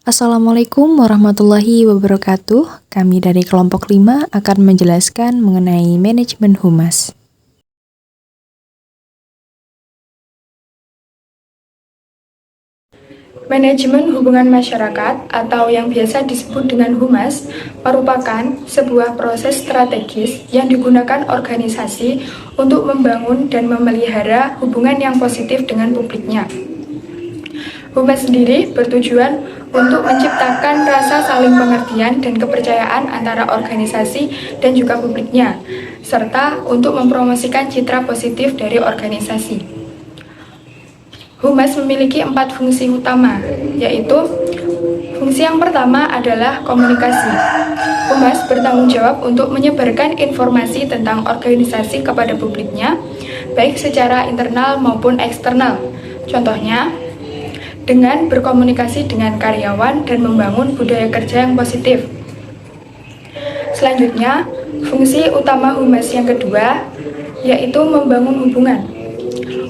Assalamualaikum warahmatullahi wabarakatuh. Kami dari kelompok 5 akan menjelaskan mengenai manajemen humas. Manajemen hubungan masyarakat atau yang biasa disebut dengan humas merupakan sebuah proses strategis yang digunakan organisasi untuk membangun dan memelihara hubungan yang positif dengan publiknya. Humas sendiri bertujuan untuk menciptakan rasa saling pengertian dan kepercayaan antara organisasi dan juga publiknya, serta untuk mempromosikan citra positif dari organisasi. Humas memiliki 4 fungsi utama, yaitu fungsi yang pertama adalah komunikasi. Humas bertanggung jawab untuk menyebarkan informasi tentang organisasi kepada publiknya, baik secara internal maupun eksternal. Contohnya, dengan berkomunikasi dengan karyawan dan membangun budaya kerja yang positif. Selanjutnya, fungsi utama humas yang kedua, yaitu membangun hubungan.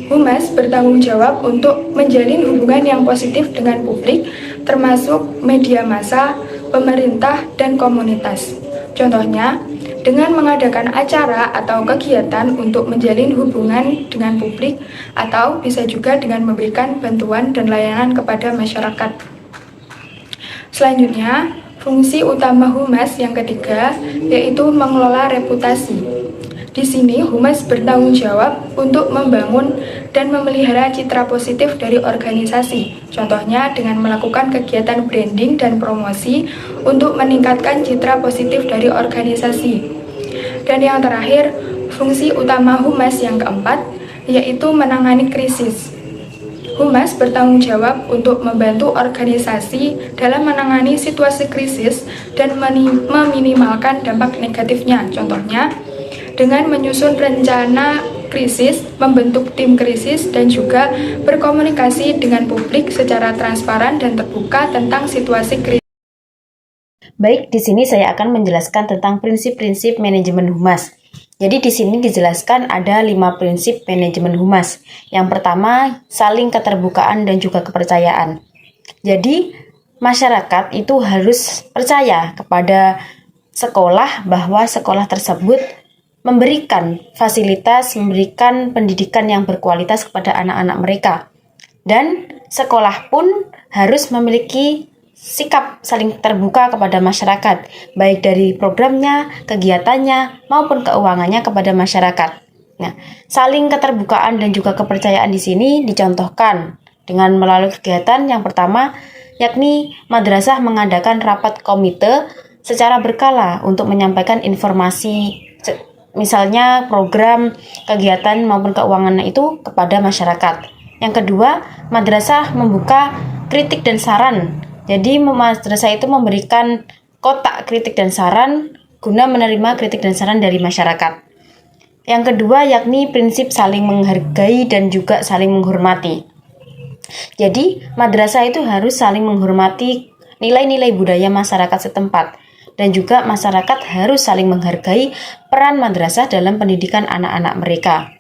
Humas bertanggung jawab untuk menjalin hubungan yang positif dengan publik, termasuk media massa, pemerintah, dan komunitas. Contohnya, dengan mengadakan acara atau kegiatan untuk menjalin hubungan dengan publik, atau bisa juga dengan memberikan bantuan dan layanan kepada masyarakat. Selanjutnya, fungsi utama humas yang ketiga, yaitu mengelola reputasi. Di sini, humas bertanggung jawab untuk membangun dan memelihara citra positif dari organisasi. Contohnya dengan melakukan kegiatan branding dan promosi untuk meningkatkan citra positif dari organisasi. Dan yang terakhir, fungsi utama humas yang keempat, yaitu menangani krisis. Humas bertanggung jawab untuk membantu organisasi dalam menangani situasi krisis dan meminimalkan dampak negatifnya. Contohnya, dengan menyusun rencana krisis, membentuk tim krisis, dan juga berkomunikasi dengan publik secara transparan dan terbuka tentang situasi krisis. Baik, di sini saya akan menjelaskan tentang prinsip-prinsip manajemen humas. Jadi di sini dijelaskan ada 5 prinsip manajemen humas. Yang pertama, saling keterbukaan dan juga kepercayaan. Jadi masyarakat itu harus percaya kepada sekolah bahwa sekolah tersebut memberikan fasilitas, memberikan pendidikan yang berkualitas kepada anak-anak mereka. Dan sekolah pun harus memiliki sikap saling terbuka kepada masyarakat, baik dari programnya, kegiatannya, maupun keuangannya kepada masyarakat. Nah, saling keterbukaan dan juga kepercayaan di sini dicontohkan dengan melalui kegiatan yang pertama, yakni madrasah mengadakan rapat komite secara berkala untuk menyampaikan informasi, misalnya program, kegiatan maupun keuangannya itu kepada masyarakat. Yang kedua, madrasah membuka kritik dan saran. Jadi madrasah itu memberikan kotak kritik dan saran guna menerima kritik dan saran dari masyarakat. Yang kedua, yakni prinsip saling menghargai dan juga saling menghormati. Jadi madrasah itu harus saling menghormati nilai-nilai budaya masyarakat setempat. Dan juga masyarakat harus saling menghargai peran madrasah dalam pendidikan anak-anak mereka.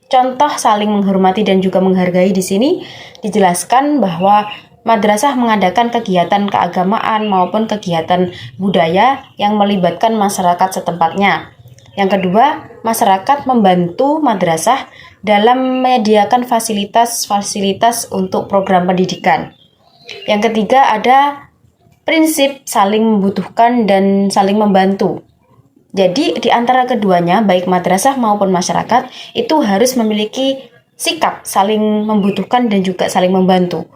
Contoh saling menghormati dan juga menghargai di sini dijelaskan bahwa madrasah mengadakan kegiatan keagamaan maupun kegiatan budaya yang melibatkan masyarakat setempatnya. Yang kedua, masyarakat membantu madrasah dalam menyediakan fasilitas-fasilitas untuk program pendidikan. Yang ketiga, ada prinsip saling membutuhkan dan saling membantu. Jadi di antara keduanya, baik madrasah maupun masyarakat, itu harus memiliki sikap saling membutuhkan dan juga saling membantu.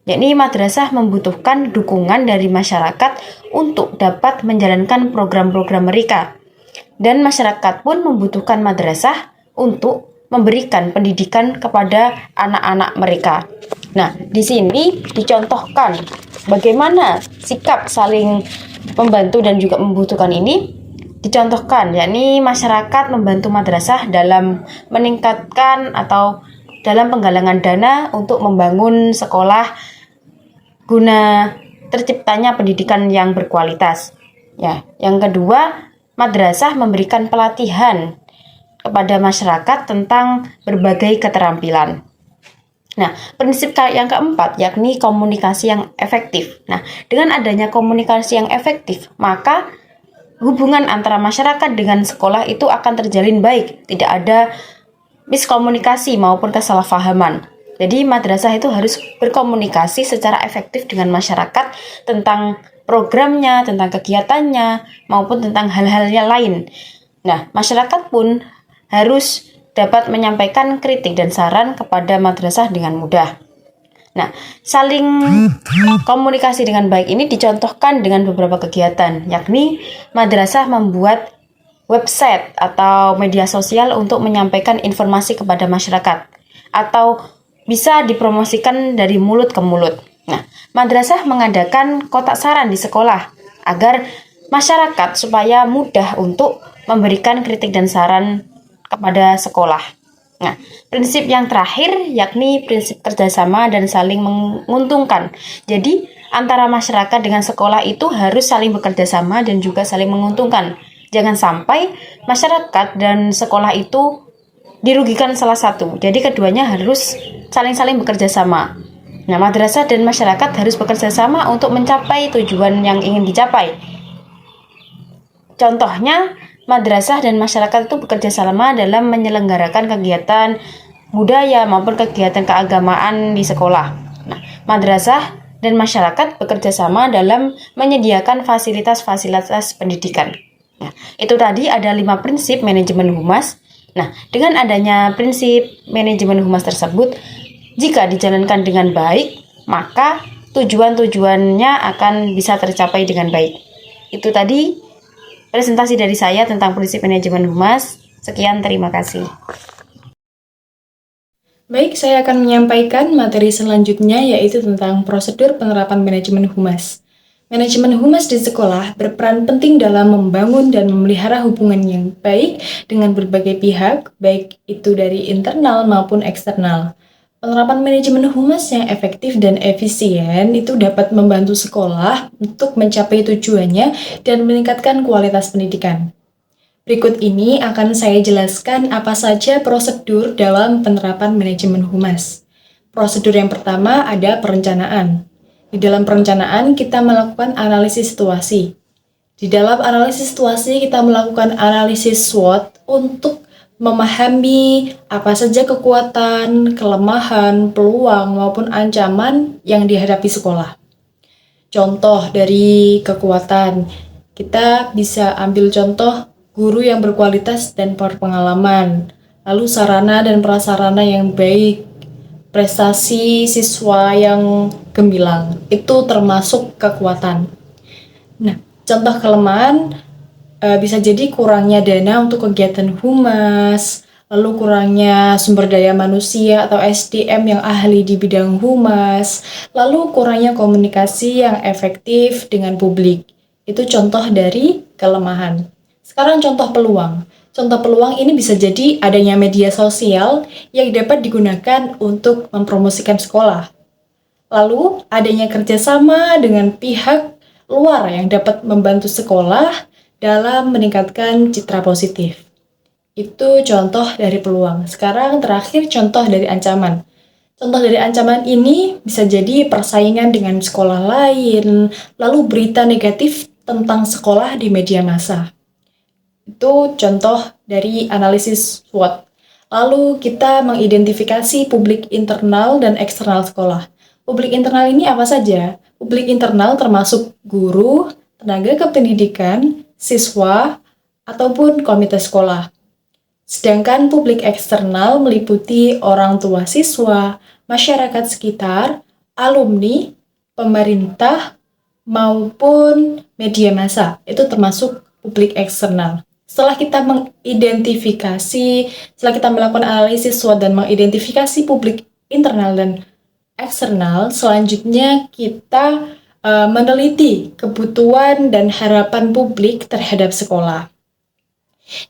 Yakni madrasah membutuhkan dukungan dari masyarakat untuk dapat menjalankan program-program mereka. Dan masyarakat pun membutuhkan madrasah untuk memberikan pendidikan kepada anak-anak mereka. Nah, di sini dicontohkan bagaimana sikap saling membantu dan juga membutuhkan ini dicontohkan, yakni masyarakat membantu madrasah dalam meningkatkan atau dalam penggalangan dana untuk membangun sekolah guna terciptanya pendidikan yang berkualitas. Ya, yang kedua, madrasah memberikan pelatihan kepada masyarakat tentang berbagai keterampilan. Nah, prinsip yang keempat yakni komunikasi yang efektif. Nah, dengan adanya komunikasi yang efektif, maka hubungan antara masyarakat dengan sekolah itu akan terjalin baik. Tidak ada miskomunikasi maupun kesalahpahaman. Jadi madrasah itu harus berkomunikasi secara efektif dengan masyarakat tentang programnya, tentang kegiatannya, maupun tentang hal-halnya lain. Nah, masyarakat pun harus dapat menyampaikan kritik dan saran kepada madrasah dengan mudah. Nah, saling komunikasi dengan baik ini dicontohkan dengan beberapa kegiatan, yakni madrasah membuat website atau media sosial untuk menyampaikan informasi kepada masyarakat, atau bisa dipromosikan dari mulut ke mulut. Nah, madrasah mengadakan kotak saran di sekolah agar masyarakat supaya mudah untuk memberikan kritik dan saran kepada sekolah. Nah, prinsip yang terakhir yakni prinsip kerjasama dan saling menguntungkan. Jadi, antara masyarakat dengan sekolah itu harus saling bekerja sama dan juga saling menguntungkan. Jangan sampai masyarakat dan sekolah itu dirugikan salah satu. Jadi, keduanya harus saling-saling bekerja sama. Nah, madrasah dan masyarakat harus bekerja sama untuk mencapai tujuan yang ingin dicapai. Contohnya, madrasah dan masyarakat itu bekerja sama dalam menyelenggarakan kegiatan budaya maupun kegiatan keagamaan di sekolah. Nah, madrasah dan masyarakat bekerja sama dalam menyediakan fasilitas-fasilitas pendidikan. Nah, itu tadi ada 5 prinsip manajemen humas. Nah, dengan adanya prinsip manajemen humas tersebut, jika dijalankan dengan baik, maka tujuan-tujuannya akan bisa tercapai dengan baik. Itu tadi presentasi dari saya tentang prinsip manajemen humas. Sekian, terima kasih. Baik, saya akan menyampaikan materi selanjutnya yaitu tentang prosedur penerapan manajemen humas. Manajemen humas di sekolah berperan penting dalam membangun dan memelihara hubungan yang baik dengan berbagai pihak, baik itu dari internal maupun eksternal. Penerapan manajemen humas yang efektif dan efisien itu dapat membantu sekolah untuk mencapai tujuannya dan meningkatkan kualitas pendidikan. Berikut ini akan saya jelaskan apa saja prosedur dalam penerapan manajemen humas. Prosedur yang pertama ada perencanaan. Di dalam perencanaan, kita melakukan analisis situasi. Di dalam analisis situasi, kita melakukan analisis SWOT untuk memahami apa saja kekuatan, kelemahan, peluang, maupun ancaman yang dihadapi sekolah. Contoh dari kekuatan, kita bisa ambil contoh guru yang berkualitas dan berpengalaman, lalu sarana dan prasarana yang baik, prestasi siswa yang gemilang, itu termasuk kekuatan. Nah, contoh kelemahan bisa jadi kurangnya dana untuk kegiatan humas, lalu kurangnya sumber daya manusia atau SDM yang ahli di bidang humas, lalu kurangnya komunikasi yang efektif dengan publik. Itu contoh dari kelemahan. Sekarang contoh peluang. Contoh peluang ini bisa jadi adanya media sosial yang dapat digunakan untuk mempromosikan sekolah. Lalu, adanya kerjasama dengan pihak luar yang dapat membantu sekolah dalam meningkatkan citra positif. Itu contoh dari peluang. Sekarang terakhir contoh dari ancaman. Contoh dari ancaman ini bisa jadi persaingan dengan sekolah lain, lalu berita negatif tentang sekolah di media massa. Itu contoh dari analisis SWOT. Lalu kita mengidentifikasi publik internal dan eksternal sekolah. Publik internal ini apa saja? Publik internal termasuk guru, tenaga kependidikan, siswa, ataupun komite sekolah. Sedangkan publik eksternal meliputi orang tua siswa, masyarakat sekitar, alumni, pemerintah, maupun media massa. Itu termasuk publik eksternal. Setelah kita melakukan analisis SWOT dan mengidentifikasi publik internal dan eksternal, selanjutnya kita meneliti kebutuhan dan harapan publik terhadap sekolah.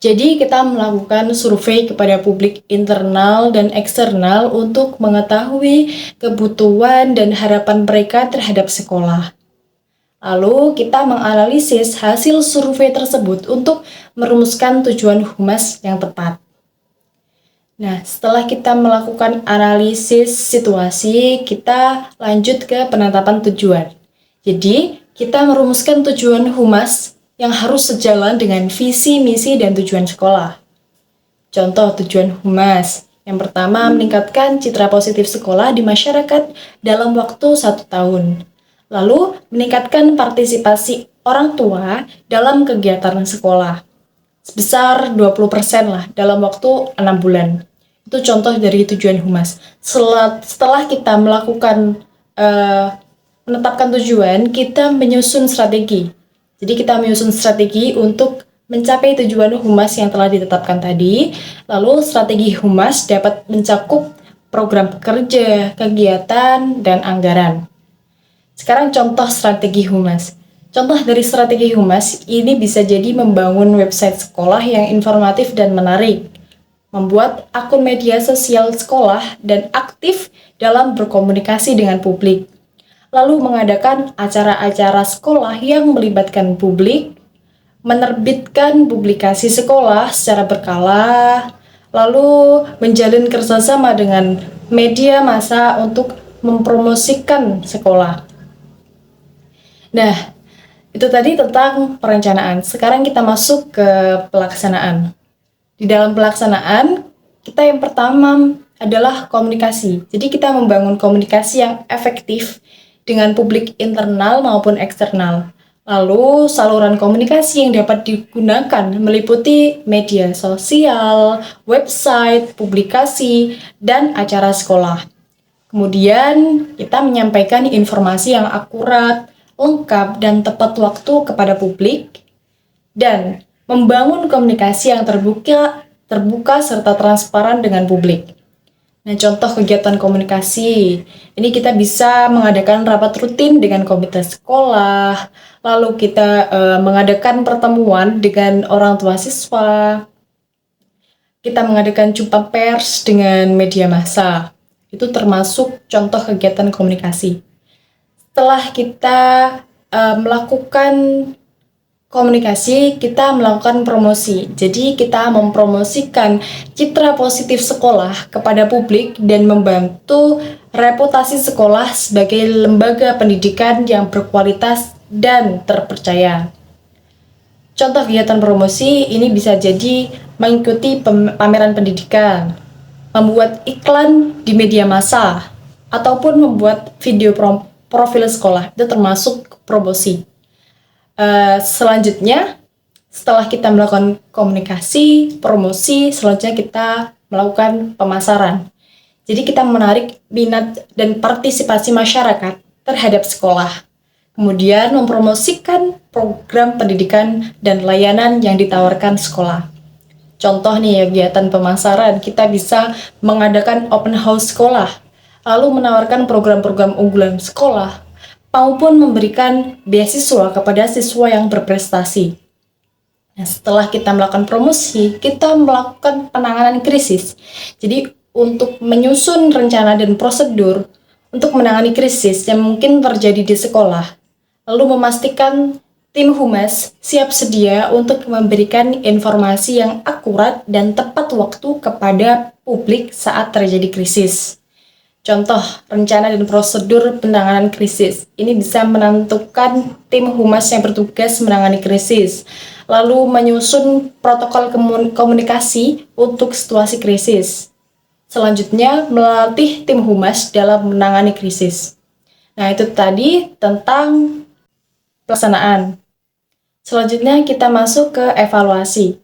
Jadi kita melakukan survei kepada publik internal dan eksternal untuk mengetahui kebutuhan dan harapan mereka terhadap sekolah. Lalu kita menganalisis hasil survei tersebut untuk merumuskan tujuan humas yang tepat. Nah, setelah kita melakukan analisis situasi, kita lanjut ke penetapan tujuan. Jadi, kita merumuskan tujuan humas yang harus sejalan dengan visi, misi, dan tujuan sekolah. Contoh tujuan humas. Yang pertama, meningkatkan citra positif sekolah di masyarakat dalam waktu 1 tahun. Lalu, meningkatkan partisipasi orang tua dalam kegiatan sekolah sebesar 20% lah dalam waktu 6 bulan. Itu contoh dari tujuan humas. Setelah kita melakukan menetapkan tujuan, kita menyusun strategi. Jadi kita menyusun strategi untuk mencapai tujuan humas yang telah ditetapkan tadi. Lalu strategi humas dapat mencakup program kerja, kegiatan, dan anggaran. Sekarang contoh strategi humas. Contoh dari strategi humas ini bisa jadi membangun website sekolah yang informatif dan menarik, membuat akun media sosial sekolah dan aktif dalam berkomunikasi dengan publik, lalu mengadakan acara-acara sekolah yang melibatkan publik, menerbitkan publikasi sekolah secara berkala, lalu menjalin kerjasama dengan media massa untuk mempromosikan sekolah. Nah, itu tadi tentang perencanaan. Sekarang kita masuk ke pelaksanaan. Di dalam pelaksanaan, kita yang pertama adalah komunikasi. Jadi kita membangun komunikasi yang efektif dengan publik internal maupun eksternal. Lalu saluran komunikasi yang dapat digunakan meliputi media sosial, website, publikasi, dan acara sekolah. Kemudian kita menyampaikan informasi yang akurat, lengkap, dan tepat waktu kepada publik, dan membangun komunikasi yang terbuka serta transparan dengan publik. Nah, contoh kegiatan komunikasi, ini kita bisa mengadakan rapat rutin dengan komite sekolah, lalu kita mengadakan pertemuan dengan orang tua siswa, kita mengadakan jumpa pers dengan media massa. Itu termasuk contoh kegiatan komunikasi. Setelah kita melakukan komunikasi, kita melakukan promosi. Jadi kita mempromosikan citra positif sekolah kepada publik dan membantu reputasi sekolah sebagai lembaga pendidikan yang berkualitas dan terpercaya. Contoh kegiatan promosi ini bisa jadi mengikuti pameran pendidikan, membuat iklan di media massa, ataupun membuat video profil sekolah. Itu termasuk promosi. Selanjutnya, setelah kita melakukan komunikasi, promosi, selanjutnya kita melakukan pemasaran. Jadi kita menarik minat dan partisipasi masyarakat terhadap sekolah. Kemudian mempromosikan program pendidikan dan layanan yang ditawarkan sekolah. Contoh nih kegiatan pemasaran, kita bisa mengadakan open house sekolah, lalu menawarkan program-program unggulan sekolah, maupun memberikan beasiswa kepada siswa yang berprestasi. Nah, setelah kita melakukan promosi, kita melakukan penanganan krisis. Jadi, untuk menyusun rencana dan prosedur untuk menangani krisis yang mungkin terjadi di sekolah, lalu memastikan tim humas siap sedia untuk memberikan informasi yang akurat dan tepat waktu kepada publik saat terjadi krisis. Contoh, rencana dan prosedur penanganan krisis. Ini bisa menentukan tim humas yang bertugas menangani krisis, lalu menyusun protokol komunikasi untuk situasi krisis. Selanjutnya, melatih tim humas dalam menangani krisis. Nah, itu tadi tentang pelaksanaan. Selanjutnya, kita masuk ke evaluasi.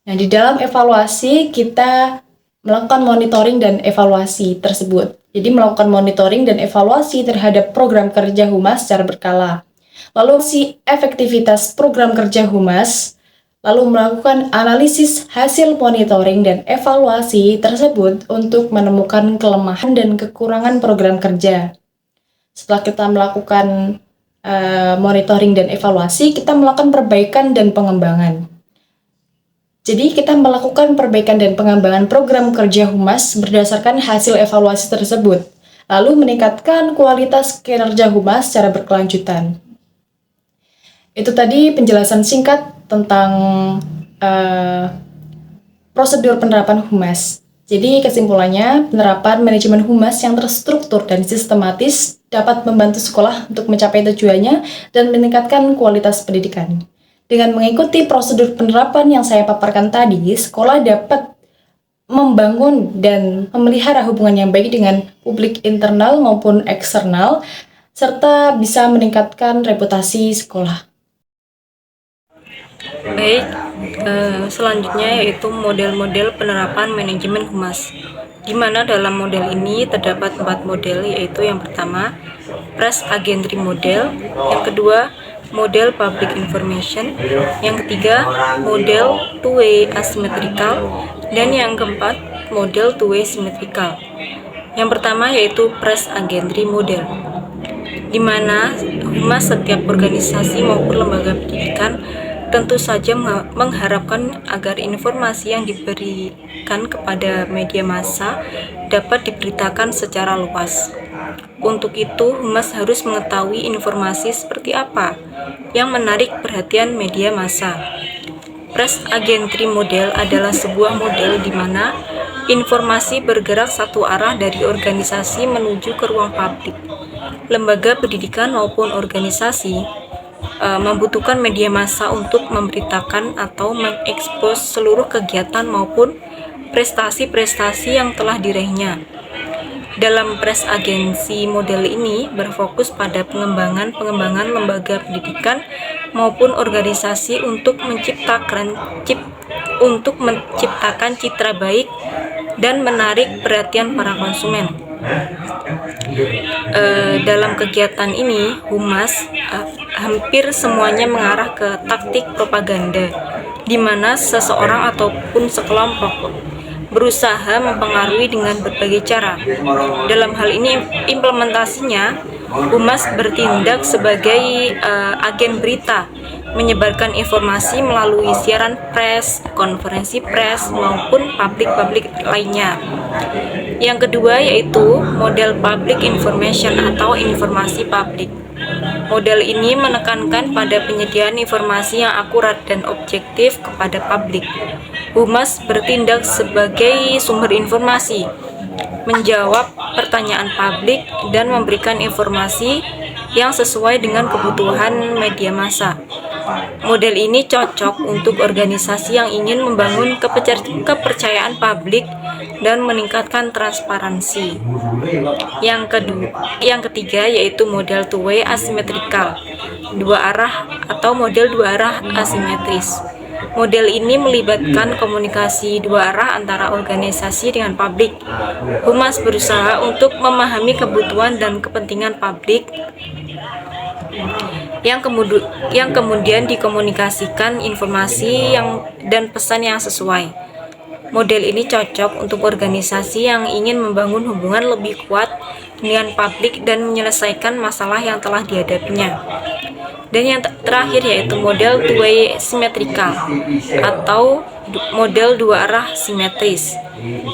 Nah, di dalam evaluasi, kita melakukan monitoring dan evaluasi tersebut. Jadi melakukan monitoring dan evaluasi terhadap program kerja humas secara berkala. Lalu efektivitas program kerja humas, lalu melakukan analisis hasil monitoring dan evaluasi tersebut untuk menemukan kelemahan dan kekurangan program kerja. Setelah kita melakukan monitoring dan evaluasi, kita melakukan perbaikan dan pengembangan. Jadi kita melakukan perbaikan dan pengembangan program kerja humas berdasarkan hasil evaluasi tersebut, lalu meningkatkan kualitas kinerja humas secara berkelanjutan. Itu tadi penjelasan singkat tentang prosedur penerapan humas. Jadi kesimpulannya, penerapan manajemen humas yang terstruktur dan sistematis dapat membantu sekolah untuk mencapai tujuannya dan meningkatkan kualitas pendidikan. Dengan mengikuti prosedur penerapan yang saya paparkan tadi, sekolah dapat membangun dan memelihara hubungan yang baik dengan publik internal maupun eksternal, serta bisa meningkatkan reputasi sekolah. Baik, selanjutnya yaitu model-model penerapan manajemen humas, di mana dalam model ini terdapat 4 model, yaitu yang pertama, press agentry model, yang kedua, model public information, yang ketiga, model two-way asymmetrical, dan yang keempat, model two-way symmetrical. Yang pertama yaitu press agentry model, di mana humas setiap organisasi maupun lembaga pendidikan tentu saja mengharapkan agar informasi yang diberikan kepada media massa dapat diberitakan secara luas. Untuk itu, humas harus mengetahui informasi seperti apa yang menarik perhatian media massa. Press agentry model adalah sebuah model di mana informasi bergerak satu arah dari organisasi menuju ke ruang publik. Lembaga pendidikan maupun organisasi membutuhkan media massa untuk memberitakan atau mengekspos seluruh kegiatan maupun prestasi-prestasi yang telah diraihnya. Dalam press agency model ini berfokus pada pengembangan lembaga pendidikan maupun organisasi untuk menciptakan citra baik dan menarik perhatian para konsumen. Dalam kegiatan ini, humas hampir semuanya mengarah ke taktik propaganda, di mana seseorang ataupun sekelompok berusaha mempengaruhi dengan berbagai cara. Dalam hal ini, implementasinya, humas bertindak sebagai agen berita, menyebarkan informasi melalui siaran pers, konferensi pers, maupun publik lainnya. Yang kedua yaitu model public information atau informasi publik. Model ini menekankan pada penyediaan informasi yang akurat dan objektif kepada publik. Humas bertindak sebagai sumber informasi, menjawab pertanyaan publik, dan memberikan informasi yang sesuai dengan kebutuhan media massa. Model ini cocok untuk organisasi yang ingin membangun kepercayaan publik dan meningkatkan transparansi. Yang ketiga yaitu model two-way asymmetrical, dua arah atau model dua arah asimetris. Model ini melibatkan komunikasi dua arah antara organisasi dengan publik. Humas berusaha untuk memahami kebutuhan dan kepentingan publik yang kemudian dikomunikasikan informasi dan pesan yang sesuai. Model ini cocok untuk organisasi yang ingin membangun hubungan lebih kuat dengan publik dan menyelesaikan masalah yang telah dihadapinya. Dan yang terakhir yaitu model two-way symmetrical atau model dua arah simetris.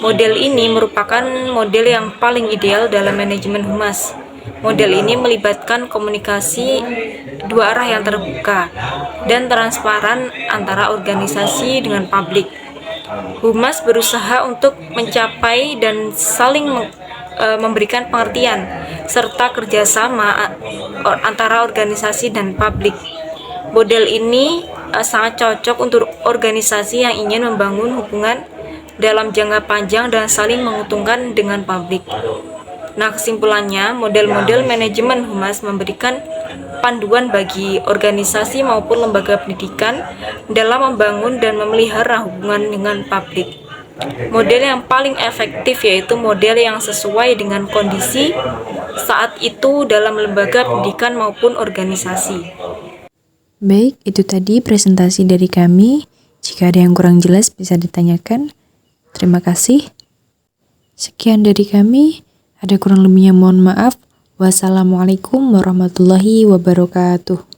Model ini merupakan model yang paling ideal dalam manajemen humas. Model ini melibatkan komunikasi dua arah yang terbuka dan transparan antara organisasi dengan publik. Humas berusaha untuk mencapai dan saling memberikan pengertian serta kerjasama antara organisasi dan publik. Model ini sangat cocok untuk organisasi yang ingin membangun hubungan dalam jangka panjang dan saling menguntungkan dengan publik. Nah, kesimpulannya, model-model manajemen humas memberikan panduan bagi organisasi maupun lembaga pendidikan dalam membangun dan memelihara hubungan dengan publik. Model yang paling efektif yaitu model yang sesuai dengan kondisi saat itu dalam lembaga pendidikan maupun organisasi. Baik, itu tadi presentasi dari kami. Jika ada yang kurang jelas bisa ditanyakan. Terima kasih. Sekian dari kami. Ada kurang lebihnya mohon maaf. Wassalamualaikum warahmatullahi wabarakatuh.